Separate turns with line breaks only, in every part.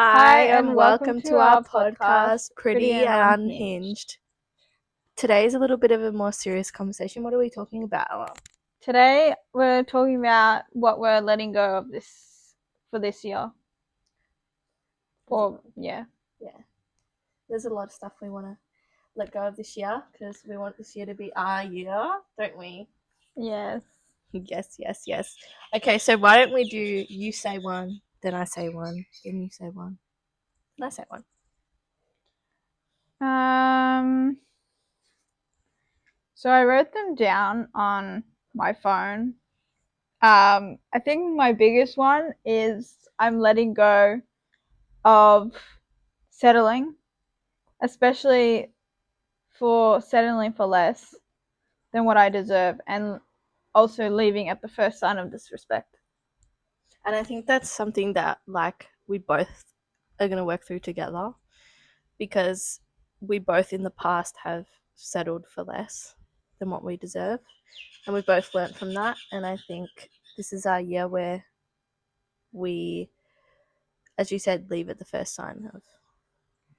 Hi,
and
welcome to our podcast, Pretty and
Unhinged.
Unhinged. Today is a little bit of a more serious conversation. What are we talking about, Ella?
Today we're talking about what we're letting go of for this year.
Yeah. There's a lot of stuff we want to let go of this year because we want this year to be our year, don't we?
Yes.
Yes. Okay, so why don't we do you say one, then I say one, then you say one, then I say one.
So I wrote them down on my phone. I think my biggest one is I'm letting go of settling, especially for settling for less than what I deserve, and also leaving at the first sign of disrespect.
And I think that's something that we both are going to work through together because we both in the past have settled for less than what we deserve, and we both learnt from that. And I think this is our year where we, as you said, leave at the first sign of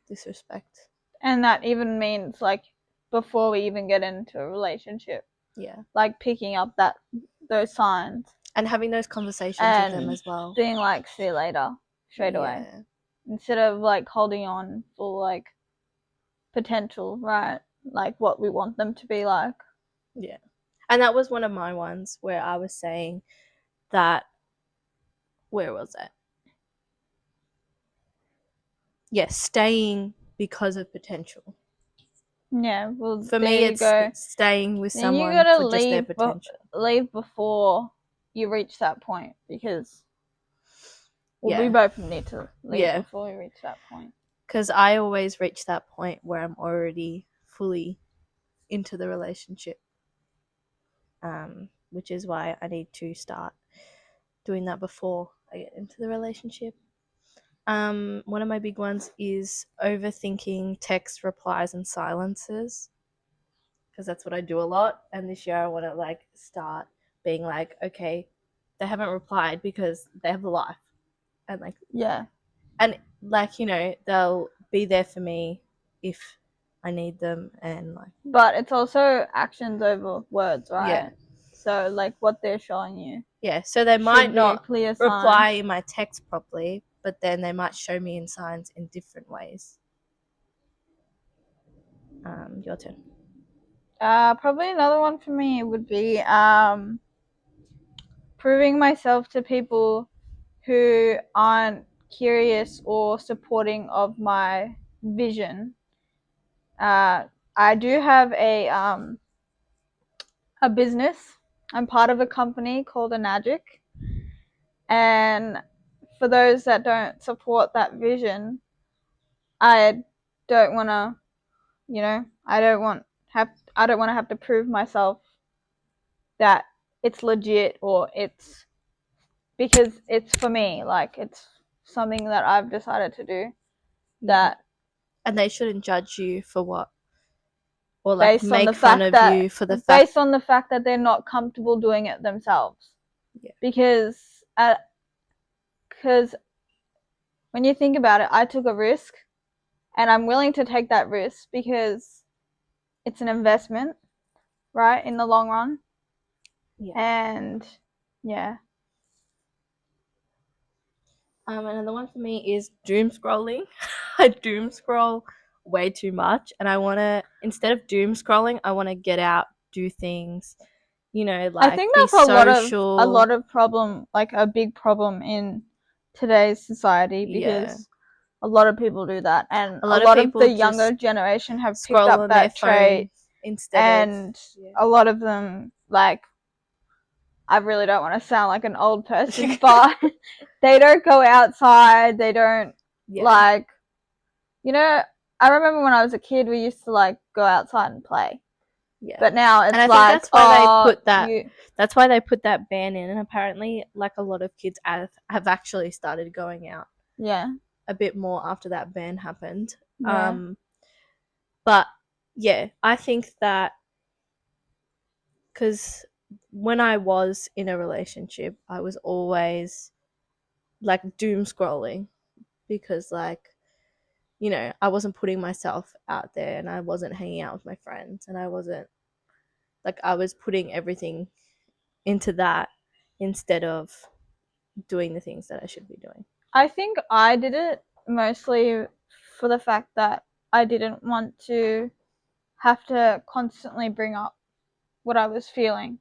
disrespect.
And that even means before we even get into a relationship, picking up those signs
and having those conversations with them as well,
being like, see you later, straight away, instead of holding on for potential, right? What we want them to be like.
Yeah. And that was one of my ones where I was saying that, where was it? Yes, staying because of potential.
Yeah, well,
for me, it's staying with someone for just their potential.
Leave before you reach that point, because we both need to leave before we reach that point.
Because I always reach that point where I'm already fully into the relationship, which is why I need to start doing that before I get into the relationship. One of my big ones is overthinking text replies and silences, because that's what I do a lot. And this year I want to start being okay, they haven't replied because they have a life, and and they'll be there for me if I need them, and
but it's also actions over words, right? So what they're showing you,
so they might not reply in my text properly, but then they might show me in signs in different ways. Your turn.
Probably another one for me would be proving myself to people who aren't curious or supporting of my vision. I do have a business. I'm part of a company called Anagic, and for those that don't support that vision, I don't want to, I don't want to have to prove myself that it's legit, or it's because it's for me, it's something that I've decided to do.
And they shouldn't judge you for what, or
based
make fun of you for the fact,
based on the fact that they're not comfortable doing it themselves. Because when you think about it, I took a risk, and I'm willing to take that risk because it's an investment, right, in the long run. And
another one for me is doom scrolling. I doom scroll way too much, and I want to, instead of doom scrolling, I want to get out, do things,
I think that's a lot of problem, a big problem in today's society, because a lot of people do that, and a lot of the younger generation have picked up that trait instead, and a lot of them, I really don't want to sound like an old person, but they don't go outside. They don't I remember when I was a kid, we used to go outside and play. But now it's, and I think
that's why they put that. That's why they put that ban in, and apparently, a lot of kids have actually started going out. A bit more after that ban happened. But I think that because when I was in a relationship, I was always doom scrolling, because like, you know, I wasn't putting myself out there and I wasn't hanging out with my friends and I wasn't like I was putting everything into that instead of doing the things that I should be doing.
I think I did it mostly for the fact that I didn't want to have to constantly bring up what I was feeling.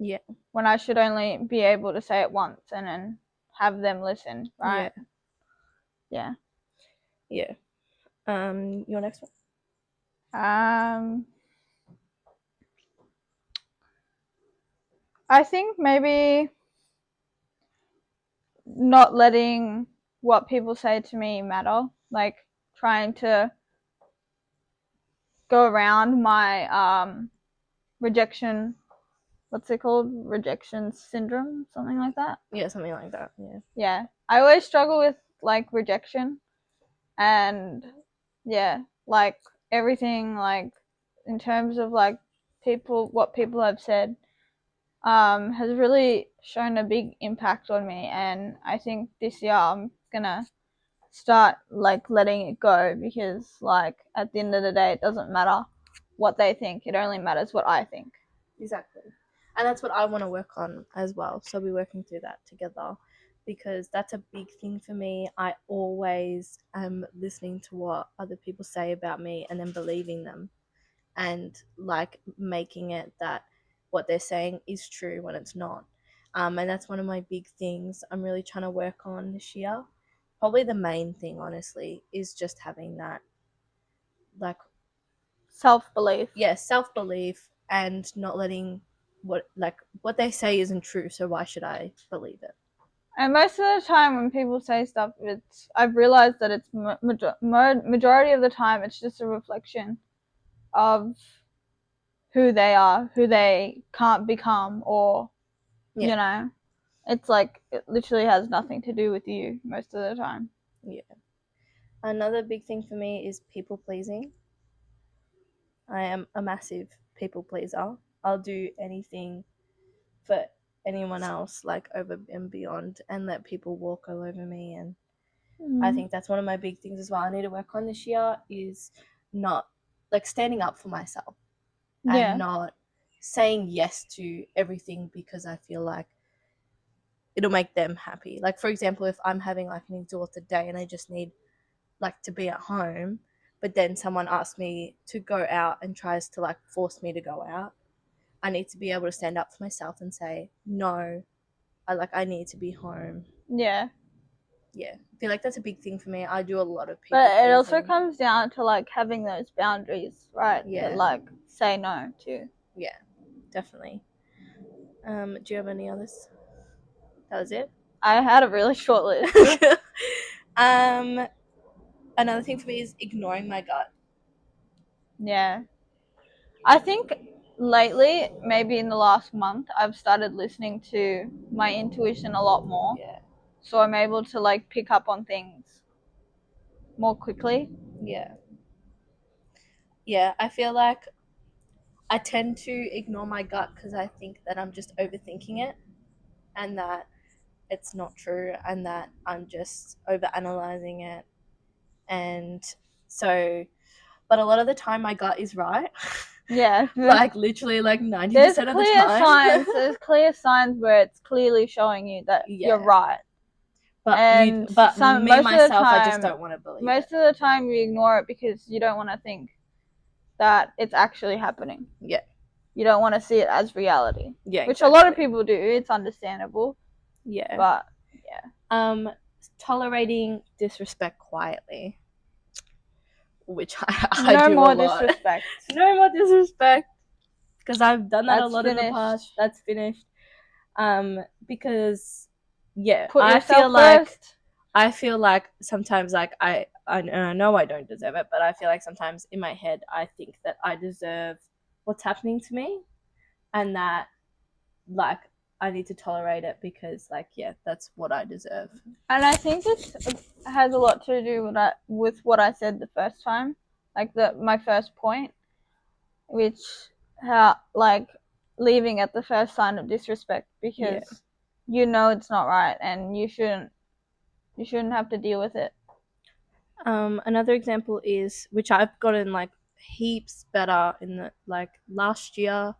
Yeah.
When I should only be able to say it once and then have them listen, right?
Yeah.
Yeah.
Yeah. Your next one?
I think maybe not letting what people say to me matter, like trying to go around my rejection, what's it called? Rejection syndrome, something like that.
Yeah, something like that. Yeah.
Yeah. I always struggle with like rejection and yeah, like everything like in terms of like what people have said has really shown a big impact on me, and I think this year I'm gonna start like letting it go, because like at the end of the day it doesn't matter what they think, it only matters what I think.
Exactly. And that's what I want to work on as well. So we're working through that together because that's a big thing for me. I always am listening to what other people say about me and then believing them and like making it that what they're saying is true when it's not. And that's one of my big things I'm really trying to work on this year. Probably the main thing, honestly, is just having that like
Self-belief.
self-belief and not letting what they say isn't true, so why should I believe it?
And most of the time when people say stuff, I've realized that it's majority of the time it's just a reflection of who they are, who they can't become, or
Yeah.
you know, it's like it literally has nothing to do with you most of the time.
Yeah. Another big thing for me is people pleasing. I am a massive people pleaser. I'll do anything for anyone else, like over and beyond, and let people walk all over me. And I think that's one of my big things as well. I need to work on this year is not like standing up for myself and
Yeah.
not saying yes to everything because I feel like it'll make them happy. Like for example, if I'm having like an exhausted day and I just need like to be at home, but then someone asks me to go out and tries to like force me to go out, I need to be able to stand up for myself and say no. I need to be home.
Yeah.
Yeah, I feel like that's a big thing for me. I do a lot of people
But it also
pleasing.
comes down to like having those boundaries, right?
Yeah.
To like say no to.
Yeah, definitely. Do you have any others? That was it.
I had a really short list.
Another thing for me is ignoring my gut.
Yeah. I think lately, maybe in the last month, I've started listening to my intuition a lot more.
Yeah.
So I'm able to like pick up on things more quickly.
Yeah. Yeah, I feel like I tend to ignore my gut because I think that I'm just overthinking it and that it's not true and that I'm just overanalyzing it. And so, but a lot of the time my gut is right.
Yeah.
Like literally like
There's
90% of the
clear
time.
signs. There's clear signs where it's clearly showing you that
Yeah.
you're right.
But
And
me
most of the
myself, I just
time,
don't want to believe
most
it.
of the time you ignore it because you don't want to think that it's actually happening.
Yeah.
You don't want to see it as reality.
Yeah.
Which
Exactly.
a lot of people do. It's understandable.
Yeah.
But yeah.
Tolerating disrespect quietly, which I
No
do
more
a lot.
disrespect.
No more disrespect, because I've done that
That's
a lot in the past.
finished.
That's finished. Because yeah,
Put yourself first.
I feel like sometimes like I know I don't deserve it, but I feel like sometimes in my head I think that I deserve what's happening to me, and that like I need to tolerate it because like yeah, that's what I deserve.
And I think it has a lot to do with what I said the first time, like my first point, which how like leaving at the first sign of disrespect, because you know it's not right and you shouldn't have to deal with it.
Another example is, which I've gotten like heaps better in the like last year.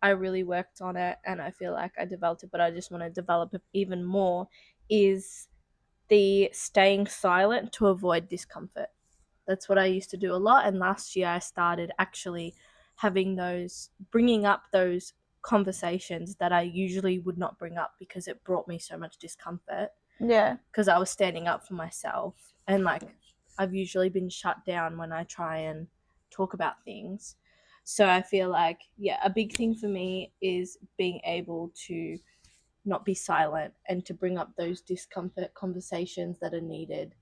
I really worked on it and I feel like I developed it, but I just want to develop it even more. Is the staying silent to avoid discomfort. That's what I used to do a lot. And last year I started actually having those, bringing up those conversations that I usually would not bring up because it brought me so much discomfort
Yeah.
because I was standing up for myself. And like, I've usually been shut down when I try and talk about things. So I feel like, yeah, a big thing for me is being able to not be silent and to bring up those discomfort conversations that are needed,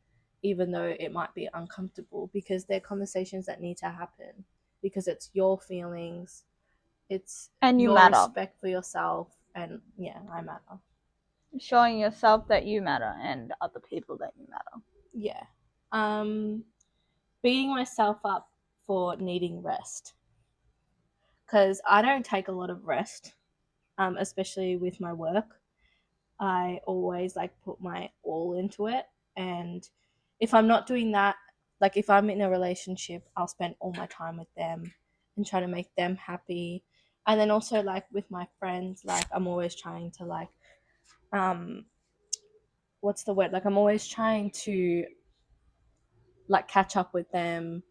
even though it might be uncomfortable, because they're conversations that need to happen because it's your feelings, it's
And you
your
matter.
respect for yourself, and yeah, I matter.
Showing yourself that you matter and other people that you matter.
Yeah. Um, Beating myself up for needing rest because I don't take a lot of rest, especially with my work. I always like put my all into it. And if I'm not doing that, like if I'm in a relationship, I'll spend all my time with them and try to make them happy. And then also like with my friends, like I'm always trying to like um what's the word? Like I'm always trying to like catch up with them,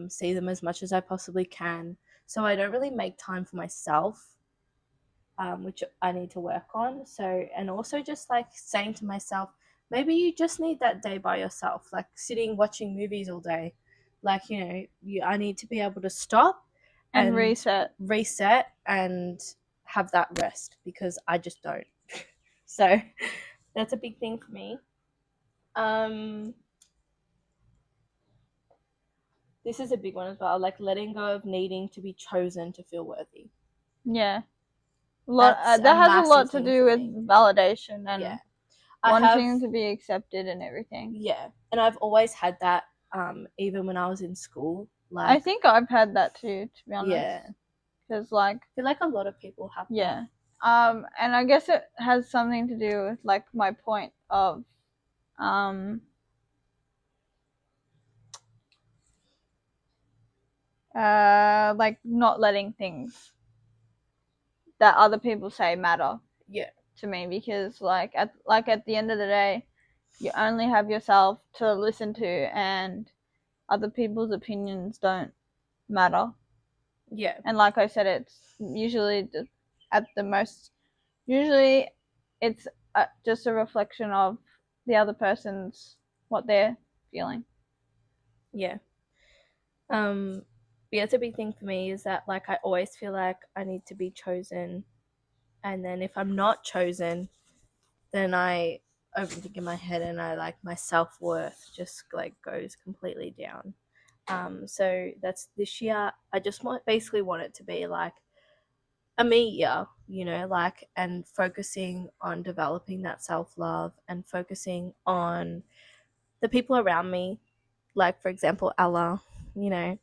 see them as much as I possibly can. So I don't really make time for myself, which I need to work on. So, and also just like saying to myself, maybe you just need that day by yourself, like sitting watching movies all day. Like, I need to be able to stop
And
and
reset.
reset and have that rest because I just don't. So, that's a big thing for me. Um, this is a big one as well, like letting go of needing to be chosen to feel worthy.
Yeah.
That's a
That has a
massive
lot to
thing
do
for
with
me.
validation
Yeah.
and
I have
wanting to be accepted and everything.
Yeah, and I've always had that, even when I was in school.
I
Like,
think I've had that too, to be honest.
yeah, I
Because, like,
feel like a lot of people have that.
yeah. And I guess it has something to do with, like, my point of, um, like, not letting things that other people say matter
Yeah,
to me. Because, at the end of the day, you only have yourself to listen to, and other people's opinions don't matter.
yeah,
And like I said, it's usually at the most, usually it's just a reflection of the other person's, what they're feeling.
yeah. Um, yeah, it's a big thing for me is that like I always feel like I need to be chosen, and then if I'm not chosen, then I overthink in my head, and I like my self worth just like goes completely down. So that's this year. I just basically want it to be like a me year, like, and focusing on developing that self love and focusing on the people around me, like, for example, Ella, you know,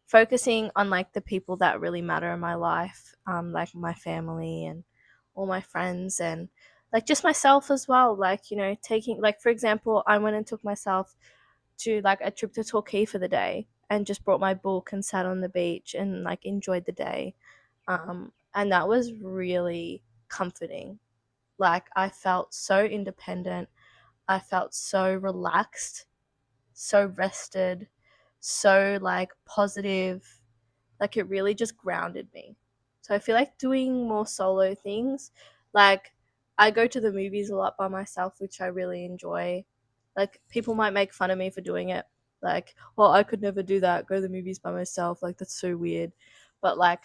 focusing on like the people that really matter in my life, like my family and all my friends and like just myself as well. Like, taking, like, for example, I went and took myself to like a trip to Torquay for the day and just brought my book and sat on the beach and like enjoyed the day. And that was really comforting. Like, I felt so independent. I felt so relaxed, so rested, so like positive. Like, it really just grounded me. So I feel like doing more solo things. Like, I go to the movies a lot by myself, which I really enjoy. Like, people might make fun of me for doing it. Like, well, I could never do that, go to the movies by myself. Like, that's so weird. But like,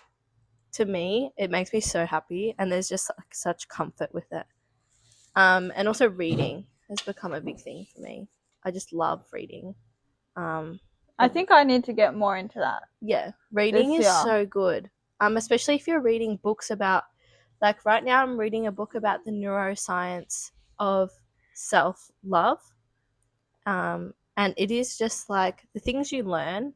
to me, it makes me so happy, and there's just like such comfort with it. And also reading has become a big thing for me. I just love reading. Um,
I
like,
think I need to get more into that
yeah, reading
this
is
year.
so good. Especially if you're reading books about, like, right now I'm reading a book about the neuroscience of self love. And it is just like the things you learn.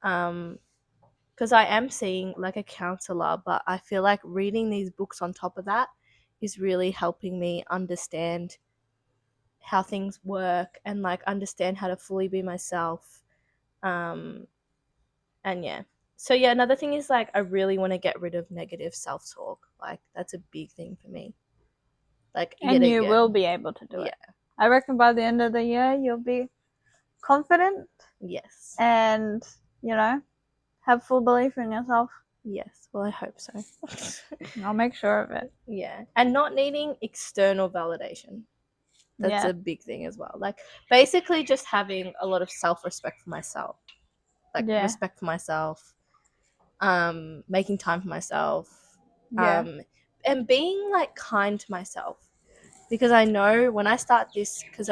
Because I am seeing like a counselor, but I feel like reading these books on top of that is really helping me understand how things work and like understand how to fully be myself. And yeah. So yeah, another thing is like I really want to get rid of negative self-talk. Like that's a big thing for me. Like yet
And you
again.
will be able to do
Yeah.
it. I reckon by the end of the year, you'll be confident
Yes.
and, you know, have full belief in yourself.
Yes. Well, I hope so.
I'll make sure of it.
Yeah. And not needing external validation. That's
Yeah.
a big thing as well. Like basically just having a lot of self-respect for myself. Like
Yeah.
respect for myself, making time for myself,
Yeah.
and being like kind to myself. Because I know when I start this, because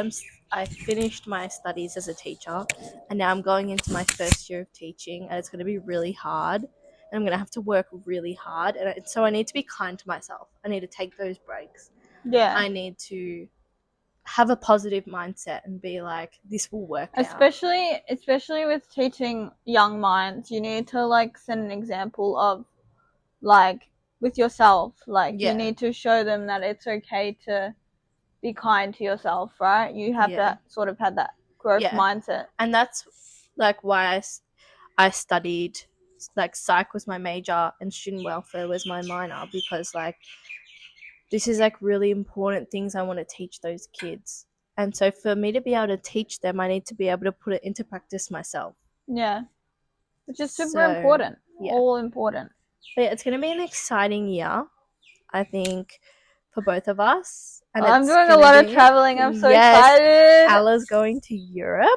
I finished my studies as a teacher, and now I'm going into my first year of teaching, and it's going to be really hard, and I'm going to have to work really hard, and so I need to be kind to myself. I need to take those breaks.
Yeah.
I need to have a positive mindset and be like, this will work out.
Especially with teaching young minds, you need to like set an example of like with yourself. Like you
Yeah,
need to show them that it's okay to be kind to yourself, right? You have
yeah,
to sort of have that growth
yeah.
mindset.
And that's like why I studied, like psych was my major and student welfare was my minor, because like this is like really important things I want to teach those kids. And so for me to be able to teach them, I need to be able to put it into practice myself.
Yeah. Which is super
So
important.
yeah.
All important.
But yeah, it's going to be an exciting year, I think, for both of us. And
I'm
it's
doing a
going to
lot of
be,
traveling. I'm so
yes,
excited.
Ella's going to Europe.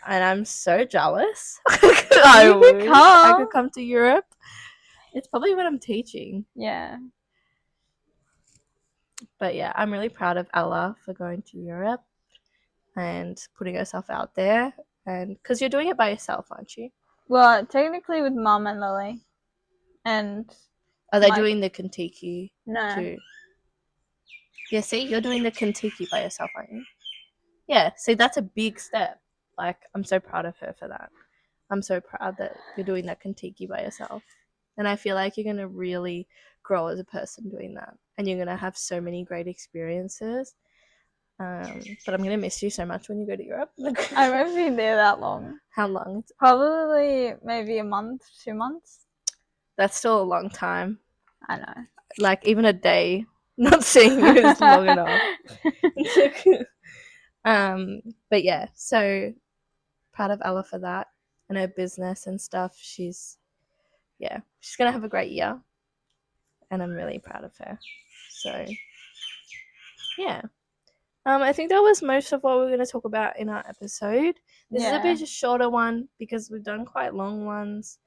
And I'm so jealous.
You could
I could
come.
come to Europe. It's probably what I'm teaching.
Yeah.
But yeah, I'm really proud of Ella for going to Europe and putting herself out there. And because you're doing it by yourself, aren't you?
Well, technically with Mum and Lily. And
Are they
my
doing the Kentucky
no.
too? Yeah, see, you're doing the Kentucky by yourself, aren't you? Yeah, see, that's a big step. Like, I'm so proud of her for that. I'm so proud that you're doing that Kentucky by yourself. And I feel like you're going to really grow as a person doing that. And you're going to have so many great experiences. But I'm going to miss you so much when you go to Europe.
I won't be there that long.
How long?
Probably maybe a month, 2 months.
That's still a long time.
I know.
Like, even a day not seeing you is long enough. But yeah, so proud of Ella for that and her business and stuff. She's gonna have a great year, and I'm really proud of her. So yeah, I think that was most of what we are going to talk about in our episode. This is a bit shorter one because we've done quite long ones.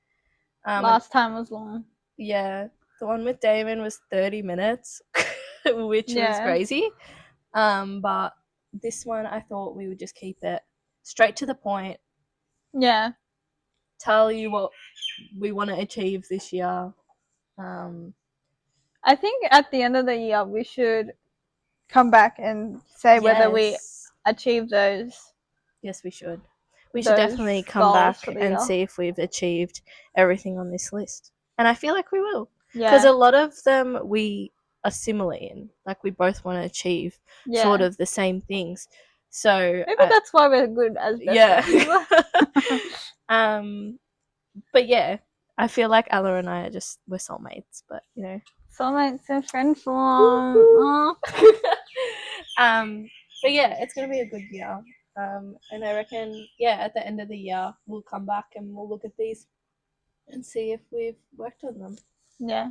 Last time was long.
Yeah, the one with Damon was 30 minutes, which was crazy. But this one I thought we would just keep it straight to the point.
Yeah.
Tell you what we want to achieve this year.
I think at the end of the year we should come back and say whether we achieve those.
Yes, we should. We should definitely come back and see if we've achieved everything on this list. And I feel like we will. Because a lot of them we are similar in. Like we both want to achieve sort of the same things. So
maybe that's why we're good as best
friends. But yeah, I feel like Ella and I we're soulmates, but you know.
Soulmates and friends for long.
But yeah, it's gonna be a good year. And I reckon, at the end of the year we'll come back and we'll look at these and see if we've worked on them.
Yeah.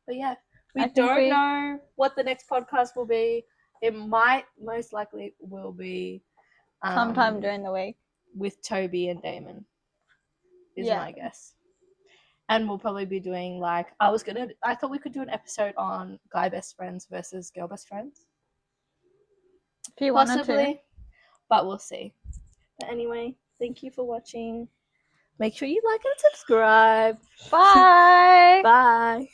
But yeah, we don't know what the next podcast will be. It most likely will be
sometime during the week
with Toby and Damon. Is my guess. And we'll probably be doing I thought we could do an episode on guy best friends versus girl best friends.
If you wanted to.
But we'll see. But anyway, thank you for watching. Make sure you like and subscribe.
Bye.
Bye.